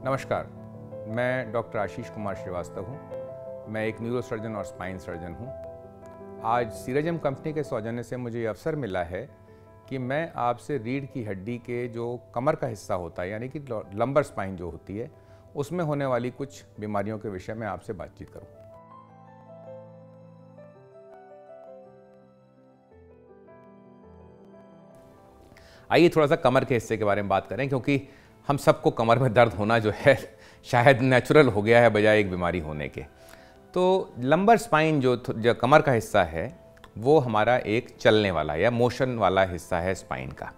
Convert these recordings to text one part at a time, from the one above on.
नमस्कार, मैं डॉक्टर आशीष कुमार श्रीवास्तव हूँ। मैं एक न्यूरोसर्जन और स्पाइन सर्जन हूँ। आज सीरजम कंपनी के सौजन्य से मुझे ये अवसर मिला है कि मैं आपसे रीढ़ की हड्डी के जो कमर का हिस्सा होता है यानी कि लंबर स्पाइन जो होती है उसमें होने वाली कुछ बीमारियों के विषय में आपसे बातचीत करूँ। आइए थोड़ा सा कमर के हिस्से के बारे में बात करें, क्योंकि हम सबको कमर में दर्द होना जो है शायद नेचुरल हो गया है बजाय एक बीमारी होने के। तो लंबर स्पाइन जो कमर का हिस्सा है वो हमारा एक चलने वाला या मोशन वाला हिस्सा है स्पाइन का,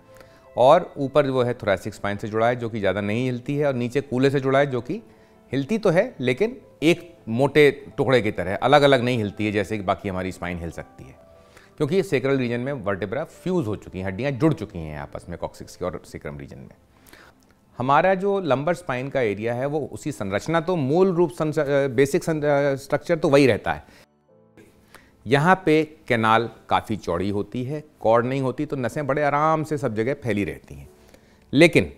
और ऊपर जो है थोरैसिक स्पाइन से जुड़ा है जो कि ज़्यादा नहीं हिलती है, और नीचे कूल्हे से जुड़ा है जो कि हिलती तो है लेकिन एक मोटे टुकड़े की तरह अलग अलग नहीं हिलती है जैसे कि बाकी हमारी स्पाइन हिल सकती है, क्योंकि सेक्रल रीजन में वर्टेब्रा फ्यूज़ हो चुकी हैं, हड्डियाँ जुड़ चुकी हैं आपस में कॉक्सिक्स की और सेक्रम रीजन में। हमारा जो लंबर स्पाइन का एरिया है वो उसी संरचना तो मूल रूप बेसिक स्ट्रक्चर तो वही रहता है। यहाँ पे कैनाल काफ़ी चौड़ी होती है, कॉर्ड नहीं होती, तो नसें बड़े आराम से सब जगह फैली रहती हैं। लेकिन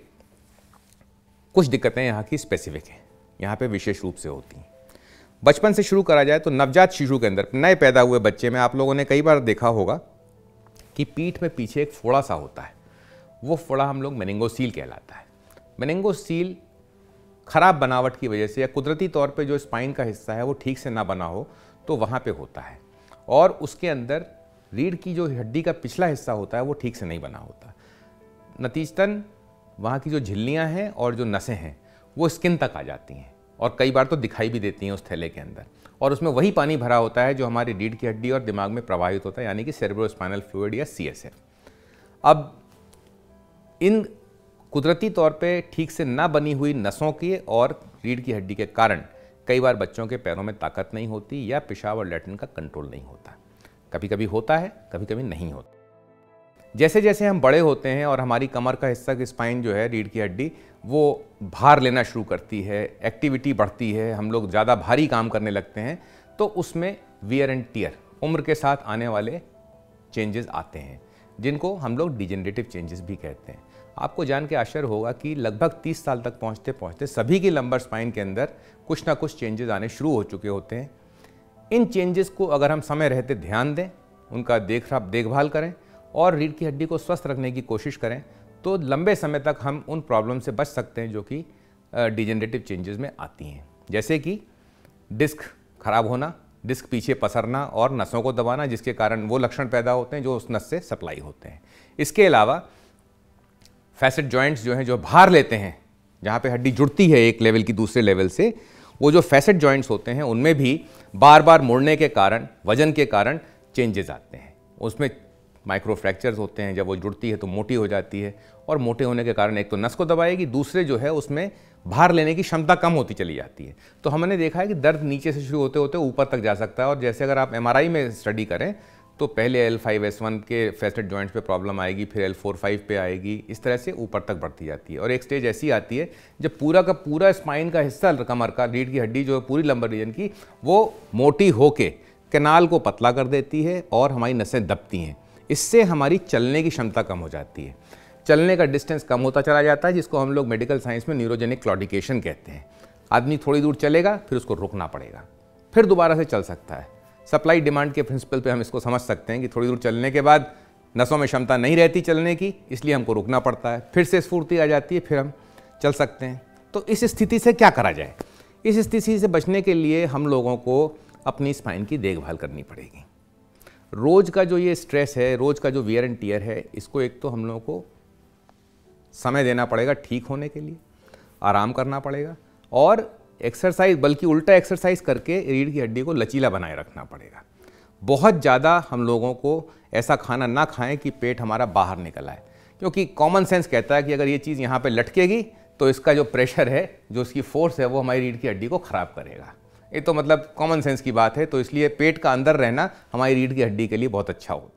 कुछ दिक्कतें यहाँ की स्पेसिफिक हैं, यहाँ पे विशेष रूप से होती हैं। बचपन से शुरू करा जाए तो नवजात शिशु के अंदर, नए पैदा हुए बच्चे में आप लोगों ने कई बार देखा होगा कि पीठ में पीछे एक फोड़ा सा होता है। वो फोड़ा हम लोग मेनिंगोसील कहलाता है। मेनिंगोसील खराब बनावट की वजह से या कुदरती तौर पे जो स्पाइन का हिस्सा है वो ठीक से ना बना हो तो वहाँ पे होता है, और उसके अंदर रीढ़ की जो हड्डी का पिछला हिस्सा होता है वो ठीक से नहीं बना होता। नतीजतन वहाँ की जो झिल्लियाँ हैं और जो नसें हैं वो स्किन तक आ जाती हैं, और कई बार तो दिखाई भी देती हैं उस थैले के अंदर, और उसमें वही पानी भरा होता है जो हमारी रीढ़ की हड्डी और दिमाग में प्रवाहित होता है, यानी कि सेरेब्रोस्पाइनल फ्लूइड या CSF। अब इन कुदरती तौर पे ठीक से ना बनी हुई नसों की और रीढ़ की हड्डी के कारण कई बार बच्चों के पैरों में ताकत नहीं होती या पेशाब और लैट्रिन का कंट्रोल नहीं होता। कभी कभी होता है, कभी कभी नहीं होता। जैसे जैसे हम बड़े होते हैं और हमारी कमर का हिस्सा की स्पाइन जो है रीढ़ की हड्डी वो भार लेना शुरू करती है, एक्टिविटी बढ़ती है, हम लोग ज़्यादा भारी काम करने लगते हैं, तो उसमें वियर एंड टियर उम्र के साथ आने वाले चेंजेस आते हैं, जिनको हम लोग डिजेनरेटिव चेंजेस भी कहते हैं। आपको जान के आश्चर्य होगा कि लगभग 30 साल तक पहुंचते पहुंचते सभी की लंबर स्पाइन के अंदर कुछ ना कुछ चेंजेस आने शुरू हो चुके होते हैं। इन चेंजेस को अगर हम समय रहते ध्यान दें, उनका देखभाल करें और रीढ़ की हड्डी को स्वस्थ रखने की कोशिश करें, तो लंबे समय तक हम उन प्रॉब्लम से बच सकते हैं जो कि डिजेनरेटिव चेंजेस में आती हैं, जैसे कि डिस्क खराब होना, डिस्क पीछे पसरना और नसों को दबाना, जिसके कारण वो लक्षण पैदा होते हैं जो उस नस से सप्लाई होते हैं। इसके अलावा फैसेट जॉइंट्स जो हैं, जो भार लेते हैं, जहाँ पे हड्डी जुड़ती है एक लेवल की दूसरे लेवल से, वो जो फैसेट जॉइंट्स होते हैं उनमें भी बार बार मुड़ने के कारण, वजन के कारण चेंजेस आते हैं। उसमें माइक्रो फ्रैक्चर्स होते हैं, जब वो जुड़ती है तो मोटी हो जाती है, और मोटे होने के कारण एक तो नस को दबाएगी, दूसरे जो है उसमें भार लेने की क्षमता कम होती चली जाती है। तो हमने देखा है कि दर्द नीचे से शुरू होते होते ऊपर तक जा सकता है, और जैसे अगर आप MRI में स्टडी करें तो पहले L5-S1 के फैसेट जॉइंट्स पे प्रॉब्लम आएगी, फिर L4-5 पे आएगी, इस तरह से ऊपर तक बढ़ती जाती है। और एक स्टेज ऐसी आती है जब पूरा का पूरा स्पाइन का हिस्सा, कमर का, रीढ़ की हड्डी जो पूरी लंबर रीजन की, वो मोटी होके कैनाल को पतला कर देती है और हमारी नसें दबती हैं। इससे हमारी चलने की क्षमता कम हो जाती है, चलने का डिस्टेंस कम होता चला जाता है, जिसको हम लोग मेडिकल साइंस में न्यूरोजेनिक क्लॉडिकेशन कहते हैं। आदमी थोड़ी दूर चलेगा, फिर उसको रुकना पड़ेगा, फिर दोबारा से चल सकता है। सप्लाई डिमांड के प्रिंसिपल पे हम इसको समझ सकते हैं कि थोड़ी दूर चलने के बाद नसों में क्षमता नहीं रहती चलने की, इसलिए हमको रुकना पड़ता है, फिर से स्फूर्ति आ जाती है, फिर हम चल सकते हैं। तो इस स्थिति से क्या करा जाए? इस स्थिति से बचने के लिए हम लोगों को अपनी स्पाइन की देखभाल करनी पड़ेगी। रोज़ का जो ये स्ट्रेस है, रोज़ का जो वियर एंड टियर है, इसको एक तो हम लोगों को समय देना पड़ेगा ठीक होने के लिए, आराम करना पड़ेगा, और एक्सरसाइज, बल्कि उल्टा एक्सरसाइज करके रीढ़ की हड्डी को लचीला बनाए रखना पड़ेगा। बहुत ज़्यादा हम लोगों को ऐसा खाना ना खाएं कि पेट हमारा बाहर निकल आए, क्योंकि कॉमन सेंस कहता है कि अगर ये चीज़ यहाँ पे लटकेगी तो इसका जो प्रेशर है, जो इसकी फोर्स है, वो हमारी रीढ़ की हड्डी को ख़राब करेगा। ये तो मतलब कॉमन सेंस की बात है, तो इसलिए पेट का अंदर रहना हमारी रीढ़ की हड्डी के लिए बहुत अच्छा होता है।